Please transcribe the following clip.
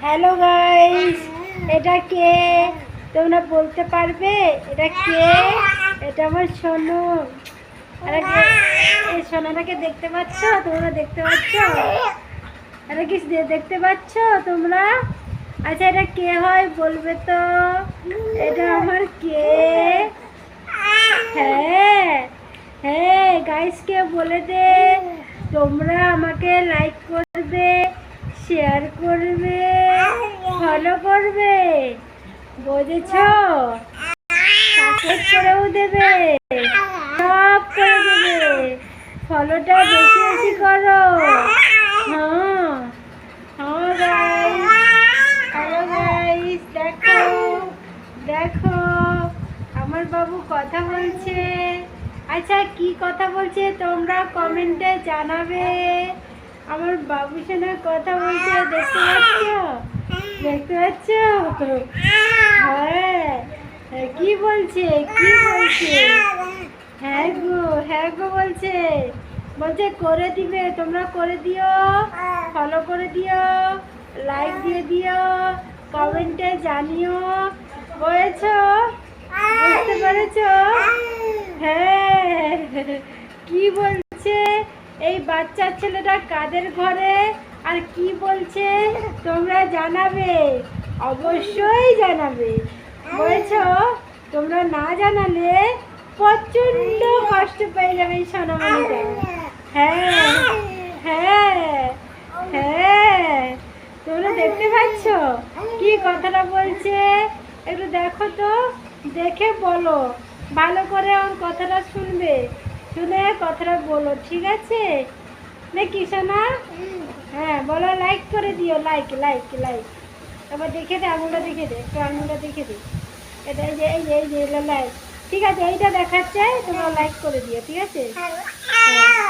Hello guys, এটা কে তোমরা বলতে পারবে? এটা কে? এটা আমার সোনু। এই সোনাটাকে দেখতে পাচ্ছ? তোমরা দেখতে পাচ্ছ? এটা কি দেখতে পাচ্ছ তোমরা? আচ্ছা, এটা কে হয় বলবে তো? এটা আমার কে? হ্যাঁ হ্যাঁ গাইসকে বলে দে তোমরা আমাকে লাইক করবে, শেয়ার করবে, ফলো করবে, বুঝেছো? সাপোর্ট করেও দেবে, সব করে দেবে। ফলোটা বেশি বেশি করো। হ্যাঁ হ্যাঁ গাইস, হ্যালো গাইস, দেখো দেখো আমার বাবু কথা বলছে। আচ্ছা, কি কথা বলছে তোমরা কমেন্টে জানাবে। আমার বাবু সোনা কথা বলছে, দেখতে পাচ্ছ? দেখতে পাচ্ছ? হ্যাঁ, কি বলছে? কি বলছে? হ্যাঁ গো বলছে। বলছে করে দিবে, তোমরা করে দিও, ফলো করে দিও, লাইক দিয়ে দিও, কমেন্টে জানিও। বুঝেছো? বুঝতে পেরেছো? হ্যাঁ, কি বলছে? এই বাচ্চা ছেলেটা কাদের ঘরে আর কি বলছে তোমরা জানাবে, অবশ্যই জানাবে। বুঝেছো? তোমরা না জানালে প্রচন্ড কষ্ট পেয়ে যাবে এই সোনামণিটা। হ্যাঁ হ্যাঁ হ্যাঁ, তোমরা দেখতে পাচ্ছ কি কথাটা বলছে? একটু দেখো তো, দেখে বলো, ভালো করে ওর কথাটা শুনবে, শুনে কথাটা বলো, ঠিক আছে নাকি সোনা? হ্যাঁ বলো, লাইক করে দিও, লাইক লাইক লাইক। তারপর দেখে দে, আঙুলটা দেখে দে, একটু আঙুলটা দেখে দে। এটা এই যে লাইক, ঠিক আছে? এইটা দেখাচ্ছে, তোমরা লাইক করে দিও, ঠিক আছে? হ্যাঁ।